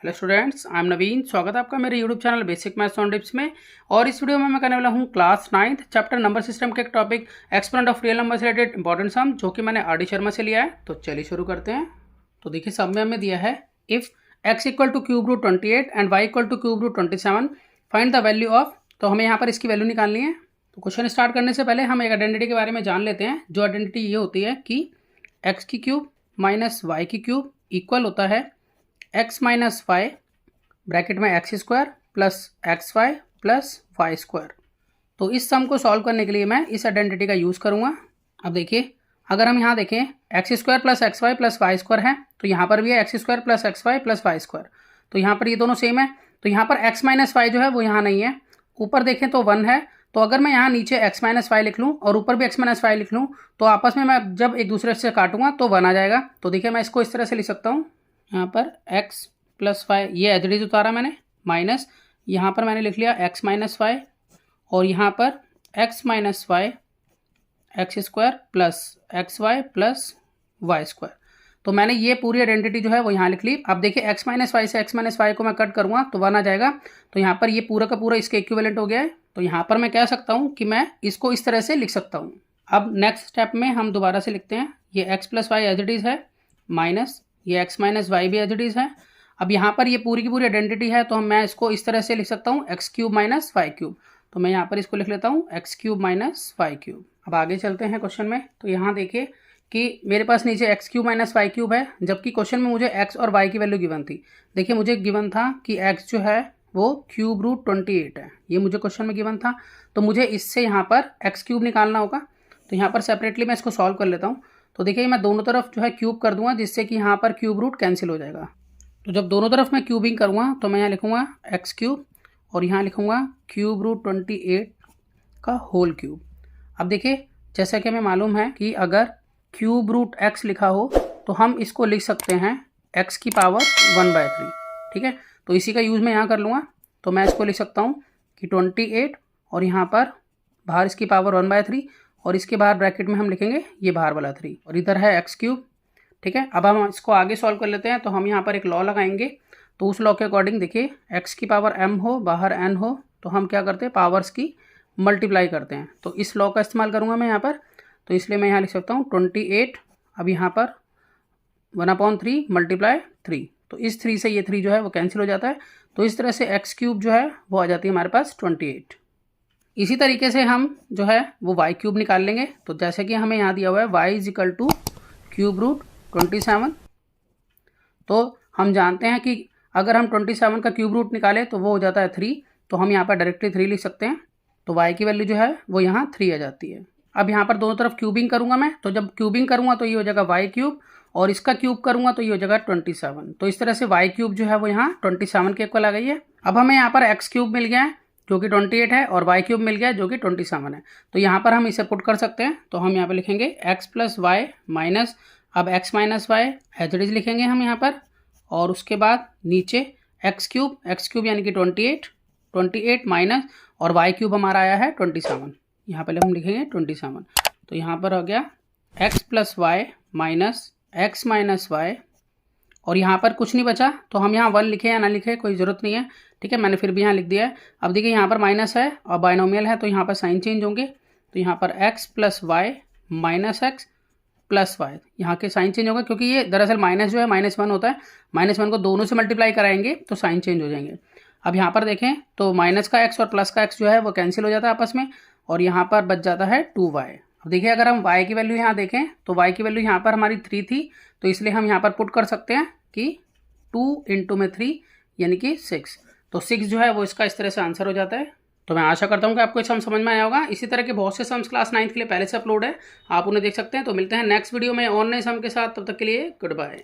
Hello students, I am नवीन। स्वागत है आपका मेरे YouTube channel basic maths on tips में। और इस वीडियो में मैं करने वाला हूँ class 9th chapter number system के एक topic exponent of real number से रिलेटेड इंपॉर्टेंट सम, जो कि मैंने आर डी शर्मा से लिया है। तो चलिए शुरू करते हैं। तो देखिए, सम में हमें दिया है if x equal to cube root 28 and y equal to cube root 27 find the value of. तो हमें यहाँ पर इसकी वैल्यू निकालनी है। तो क्वेश्चन स्टार्ट करने से पहले हम एक आइडेंटिटी के बारे में जान लेते हैं। जो आइडेंटिटी ये होती है कि एक्स की क्यूब माइनस वाई की क्यूब इक्वल होता है एक्स माइनस वाई ब्रैकेट में x square plus x y plus y square. तो इस सम को सॉल्व करने के लिए मैं इस आइडेंटिटी का यूज़ करूँगा। अब देखिए, अगर हम यहाँ देखें x square plus x y plus y square है, तो यहाँ पर भी है x square plus x y plus y square. तो यहाँ पर ये दोनों सेम है। तो यहाँ पर एक्स माइनस वाई जो है वो यहाँ नहीं है। ऊपर देखें तो 1 है। तो अगर मैं यहाँ नीचे एक्स माइनस वाई लिख लूँ और ऊपर भी एक्स माइनस वाई लिख लूँ, तो आपस में मैं जब एक दूसरे से काटूंगा तो 1 आ जाएगा। तो देखिए, मैं इसको इस तरह से लिख सकता हूँ। यहाँ पर एक्स प्लस वाई, ये एज इट इज उतारा मैंने, माइनस यहाँ पर मैंने लिख लिया एक्स माइनस वाई, और यहाँ पर x minus y x square plus x y plus y square. तो मैंने ये पूरी आइडेंटिटी जो है वो यहाँ लिख ली। अब देखिए, एक्स माइनस वाई से एक्स माइनस वाई को मैं कट करूँगा तो 1 आ जाएगा। तो यहाँ पर ये पूरा का पूरा इसके इक्विवेलेंट हो गया है। तो यहाँ पर मैं कह सकता हूँ कि मैं इसको इस तरह से लिख सकता हूँ। अब नेक्स्ट स्टेप में हम दोबारा से लिखते हैं। ये x plus y as it is है, माइनस ये एक्स माइनस वाई भी एज इट इज़ है। अब यहाँ पर ये पूरी की पूरी आइडेंटिटी है, तो मैं इसको इस तरह से लिख सकता हूँ x cube minus y cube. तो मैं यहाँ पर इसको लिख लेता हूँ x cube minus y cube. अब आगे चलते हैं क्वेश्चन में। तो यहाँ देखिए कि मेरे पास नीचे x cube minus y cube है, जबकि क्वेश्चन में मुझे एक्स और वाई की वैल्यू गिवन थी। देखिए, मुझे गिवन था कि एक्स जो है वो क्यूब रूट 28 है, ये मुझे क्वेश्चन में गिवन था। तो मुझे इससे यहाँ पर एक्स क्यूब निकालना होगा। तो यहाँ पर सेपरेटली मैं इसको सॉल्व कर लेता हूँ। तो देखिए, मैं दोनों तरफ जो है क्यूब कर दूंगा, जिससे कि यहाँ पर क्यूब रूट कैंसिल हो जाएगा। तो जब दोनों तरफ मैं क्यूबिंग करूँगा तो मैं यहाँ लिखूँगा एक्स क्यूब और यहाँ लिखूँगा क्यूब रूट 28 का होल क्यूब। अब देखिए, जैसा कि हमें मालूम है कि अगर क्यूब रूट एक्स लिखा हो तो हम इसको लिख सकते हैं एक्स की पावर 1/3। ठीक है, तो इसी का यूज़ मैं यहाँ कर लूँगा। तो मैं इसको लिख सकता हूँ कि 28 और यहाँ पर बाहर इसकी पावर 1/3, और इसके बाहर ब्रैकेट में हम लिखेंगे ये बाहर वाला 3, और इधर है एक्स क्यूब। ठीक है, अब हम इसको आगे सॉल्व कर लेते हैं। तो हम यहाँ पर एक लॉ लगाएंगे। तो उस लॉ के अकॉर्डिंग देखिए, एक्स की पावर m हो, बाहर n हो, तो हम क्या करते हैं, पावर्स की मल्टीप्लाई करते हैं। तो इस लॉ का इस्तेमाल करूँगा मैं यहाँ पर। तो इसलिए मैं यहाँ लिख सकता हूँ 28, अब यहाँ पर 1/3 मल्टीप्लाई 3। तो इस 3 से ये 3 जो है वो कैंसिल हो जाता है। तो इस तरह से एक्स क्यूब जो है वो आ जाती है हमारे पास 28। इसी तरीके से हम जो है वो वाई क्यूब निकाल लेंगे। तो जैसे कि हमें यहाँ दिया हुआ है y is equal to cube root 27। तो हम जानते हैं कि अगर हम 27 का क्यूब रूट निकालें तो वो हो जाता है 3। तो हम यहाँ पर डायरेक्टली 3 लिख सकते हैं। तो y की वैल्यू जो है वो यहाँ 3 आ जाती है। अब यहाँ पर दोनों तरफ क्यूबिंग करूँगा मैं। तो जब क्यूबिंग करूँगा तो ये हो जाएगा y क्यूब, और इसका क्यूब करूँगा तो ये हो जाएगा 27। तो इस तरह से y क्यूब जो है वो यहाँ 27 के इक्वल आ गई है। अब हमें यहाँ पर x क्यूब मिल गया है जो कि 28 है, और y क्यूब मिल गया है जो कि 27 है। तो यहाँ पर हम इसे पुट कर सकते हैं। तो हम यहाँ पर लिखेंगे x प्लस वाई माइनस, अब x minus y as it is लिखेंगे हम यहाँ पर, और उसके बाद नीचे एक्स क्यूब यानी कि 28 माइनस, और y क्यूब हमारा आया है 27। यहाँ पहले हम लिखेंगे 27। तो यहाँ पर हो गया x plus y minus x minus y, और यहाँ पर कुछ नहीं बचा। तो हम यहाँ 1 लिखें या ना लिखें कोई ज़रूरत नहीं है। ठीक है, मैंने फिर भी यहाँ लिख दिया है। अब देखिए, यहाँ पर माइनस है और बाइनोमियल है, तो यहाँ पर साइन चेंज होंगे। तो यहाँ पर x plus y minus x plus y, यहाँ के साइन चेंज होगा, क्योंकि ये दरअसल माइनस जो है -1 होता है। -1 को दोनों से मल्टीप्लाई कराएंगे तो साइन चेंज हो जाएंगे। अब यहाँ पर देखें तो माइनस का x और प्लस का x जो है वो कैंसिल हो जाता है आपस में, और यहाँ पर बच जाता है 2y। अब देखिए, अगर हम y की वैल्यू यहाँ देखें तो y की वैल्यू यहाँ पर हमारी 3 थी। तो इसलिए हम यहाँ पर पुट कर सकते हैं कि 2 × में 3 यानी कि 6। तो 6 जो है वो इसका इस तरह से आंसर हो जाता है। तो मैं आशा करता हूँ कि आपको ये सम समझ में आया होगा। इसी तरह के बहुत से सम्स क्लास 9th के लिए पहले से अपलोड है, आप उन्हें देख सकते हैं। तो मिलते हैं नेक्स्ट वीडियो में और नए सम के साथ। तब तक के लिए गुड बाय।